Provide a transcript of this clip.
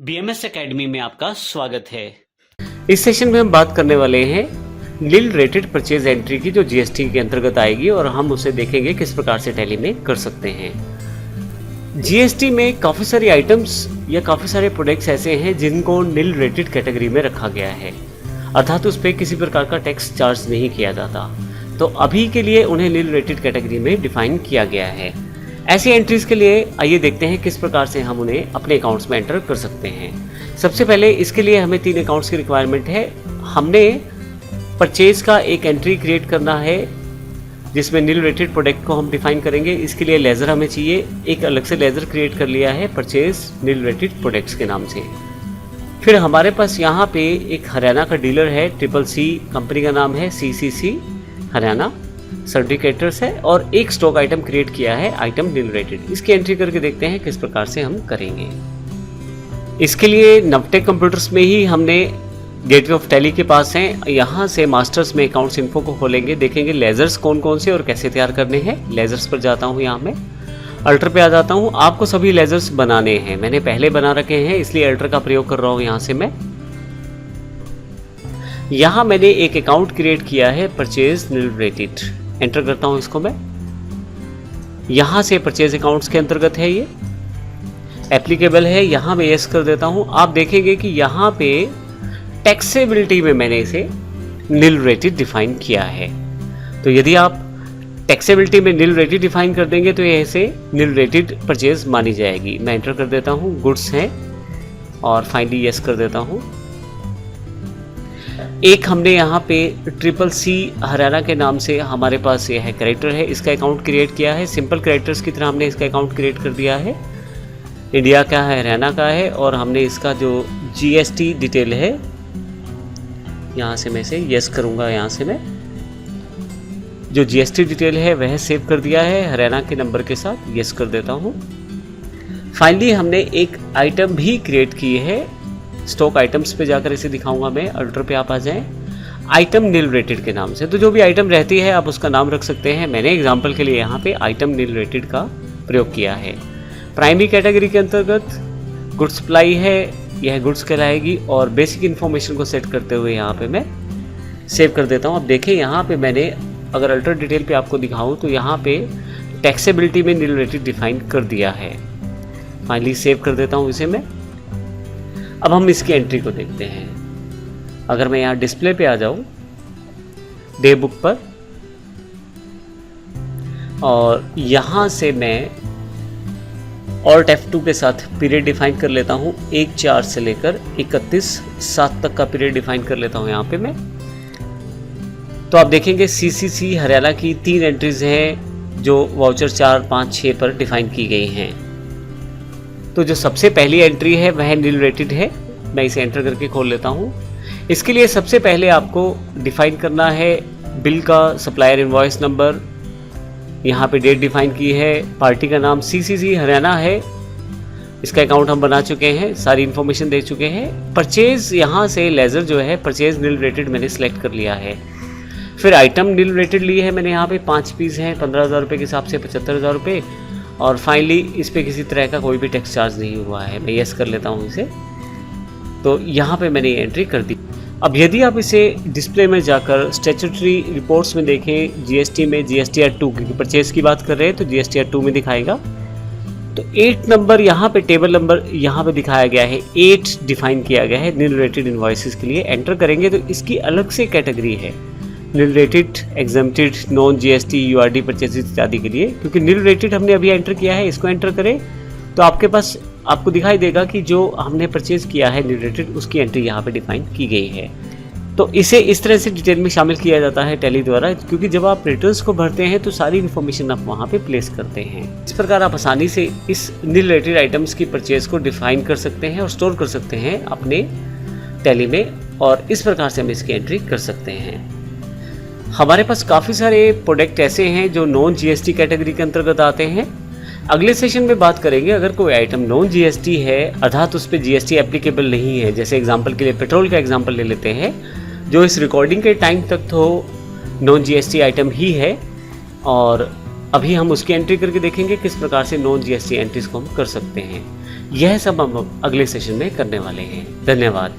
BMS academy में आपका स्वागत है। इस सेशन में हम बात करने वाले हैं नील रेटेड परचेज एंट्री की, जो जीएसटी के अंतर्गत आएगी और हम उसे देखेंगे किस प्रकार से टैली में कर सकते हैं। जीएसटी में काफ़ी सारी आइटम्स या काफ़ी सारे प्रोडक्ट्स ऐसे हैं जिनको नील रेटेड कैटेगरी में रखा गया है, अर्थात उस पर किसी प्रकार का टैक्स चार्ज नहीं किया जाता। तो अभी के लिए उन्हें नील रेटेड कैटेगरी में डिफाइन किया गया है। ऐसी एंट्रीज के लिए आइए देखते हैं किस प्रकार से हम उन्हें अपने अकाउंट्स में एंटर कर सकते हैं। सबसे पहले इसके लिए हमें 3 अकाउंट्स की रिक्वायरमेंट है। हमने परचेज का एक एंट्री क्रिएट करना है जिसमें नील रेटेड प्रोडक्ट को हम डिफाइन करेंगे। इसके लिए लेज़र हमें चाहिए, एक अलग से लेज़र क्रिएट कर लिया है परचेज नील रेटेड प्रोडक्ट्स के नाम से। फिर हमारे पास यहाँ पे एक हरियाणा का डीलर है, CCC कंपनी का नाम है, CCC हरियाणा सर्टिफिकेटर्स है, और एक स्टॉक आइटम क्रिएट किया है आइटम नील रेटेड। इसकी एंट्री करके देखते हैं किस प्रकार से हम करेंगे। इसके लिए नवटेक कंप्यूटर्स में ही हमने गेटवे ऑफ टैली के पास हैं, यहाँ से मास्टर्स में अकाउंट्स इन्फो को खोलेंगे, देखेंगे लेजर्स कौन कौन से और कैसे तैयार करने हैं। लेजर्स पर जाता हूँ, यहाँ में अल्टर पे आ जाता हूँ। आपको सभी लेजर्स बनाने हैं, मैंने पहले बना रखे हैं इसलिए अल्टर का प्रयोग कर रहा हूँ। यहाँ से मैं यहाँ मैंने एक अकाउंट क्रिएट किया है परचेज नील रेटेड, एंटर करता हूँ इसको मैं। यहाँ से परचेज अकाउंट्स के अंतर्गत है, ये एप्लीकेबल है, यहाँ मैं यस कर देता हूँ। आप देखेंगे कि यहाँ पे टैक्सेबिलिटी में मैंने इसे नील रेटेड डिफाइन किया है। तो यदि आप टैक्सेबिलिटी में नील रेटेड डिफाइन कर देंगे तो ये ऐसे नील रेटेड परचेज मानी जाएगी। मैं एंटर कर देता हूँ, गुड्स हैं, और फाइनली यस कर देता हूँ। एक हमने यहाँ पे CCC हरियाणा के नाम से हमारे पास ये है कैरेक्टर है, इसका अकाउंट क्रिएट किया है। सिंपल कैरेक्टर्स की तरह हमने इसका अकाउंट क्रिएट कर दिया है। इंडिया का है, हरियाणा का है, और हमने इसका जो GST डिटेल है, यहाँ से मैं इसे यस करूँगा। यहाँ से मैं जो GST डिटेल है वह सेव कर दिया है हरियाणा के नंबर के साथ, यस कर देता हूँ। फाइनली हमने एक आइटम भी क्रिएट की है, स्टॉक आइटम्स पे जाकर इसे दिखाऊंगा मैं। अल्टर पे आप आ जाएं, आइटम नील रेटेड के नाम से। तो जो भी आइटम रहती है आप उसका नाम रख सकते हैं। मैंने एग्जांपल के लिए यहाँ पे आइटम नील रेटेड का प्रयोग किया है। प्राइमरी कैटेगरी के अंतर्गत गुड्स सप्लाई है, यह गुड्स कहलाएगी, और बेसिक इन्फॉर्मेशन को सेट करते हुए यहाँ पे मैं सेव कर देता हूँ। अब देखें यहाँ पे मैंने अगर अल्टर डिटेल पे आपको दिखाऊँ तो यहाँ पे टैक्सेबिलिटी में नील रेटेड डिफाइन कर दिया है। फाइनली सेव कर देता हूँ इसे मैं। अब हम इसकी एंट्री को देखते हैं। अगर मैं यहाँ डिस्प्ले पे आ जाऊँ डे बुक पर, और यहाँ से मैं Alt F2 के साथ पीरियड डिफाइन कर लेता हूँ। 1/4 से लेकर 31/7 तक का पीरियड डिफाइन कर लेता हूँ यहाँ पे मैं। तो आप देखेंगे CCC हरियाणा की 3 एंट्रीज हैं जो वाउचर 4, 5, 6 पर डिफाइन की गई हैं। तो जो सबसे पहली एंट्री है वह नील रेटेड है। मैं इसे एंटर करके खोल लेता हूँ। इसके लिए सबसे पहले आपको डिफाइन करना है बिल का सप्लायर इनवॉइस नंबर, यहाँ पे डेट डिफाइन की है, पार्टी का नाम CCC हरियाणा है, इसका अकाउंट हम बना चुके हैं, सारी इन्फॉर्मेशन दे चुके हैं। परचेज यहाँ से लेजर जो है परचेज नील रेटेड मैंने सेलेक्ट कर लिया है। फिर आइटम नील रेटेड ली है मैंने, यहाँ पे 5 पीस हैं, 15,000 रुपये के हिसाब से 75,000 रुपये, और फाइनली इस पर किसी तरह का कोई भी टैक्स चार्ज नहीं हुआ है। मैं यस कर लेता हूँ इसे। तो यहाँ पे मैंने ये एंट्री कर दी। अब यदि आप इसे डिस्प्ले में जाकर स्टैट्यूटरी रिपोर्ट्स में देखें, GST में GSTR 2, क्योंकि परचेज की बात कर रहे हैं तो GSTR 2 में दिखाएगा। तो 8 नंबर यहाँ पे टेबल नंबर यहाँ पे दिखाया गया है, 8 डिफाइन किया गया है नील रेटेड इन्वॉइसेस के लिए। एंटर करेंगे तो इसकी अलग से कैटेगरी है, nil rated, exempted, non GST, URD purchases इत्यादि के लिए। क्योंकि नील रेटेड हमने अभी एंटर किया है, इसको एंटर करें तो आपके पास आपको दिखाई देगा कि जो हमने परचेज किया है नील रेटेड उसकी एंट्री यहाँ पे डिफाइन की गई है। तो इसे इस तरह से डिटेल में शामिल किया जाता है टैली द्वारा, क्योंकि जब आप रिटर्न्स को भरते हैं तो सारी इन्फॉर्मेशन आप वहाँ पे प्लेस करते हैं। इस प्रकार आप आसानी से इस नील रेटेड आइटम्स की परचेज को डिफाइन कर सकते हैं और स्टोर कर सकते हैं अपने टैली में, और इस प्रकार से हम इसकी एंट्री कर सकते हैं। हमारे पास काफ़ी सारे प्रोडक्ट ऐसे हैं जो नॉन GST कैटेगरी के अंतर्गत आते हैं। अगले सेशन में बात करेंगे अगर कोई आइटम नॉन GST है, अर्थात उस पर GST एप्लीकेबल नहीं है। जैसे एग्जांपल के लिए पेट्रोल का एग्जांपल ले लेते हैं, जो इस रिकॉर्डिंग के टाइम तक तो नॉन GST आइटम ही है, और अभी हम उसकी एंट्री करके देखेंगे किस प्रकार से नॉन जीएसटी एंट्रीज को हम कर सकते हैं। यह सब हम अगले सेशन में करने वाले हैं। धन्यवाद।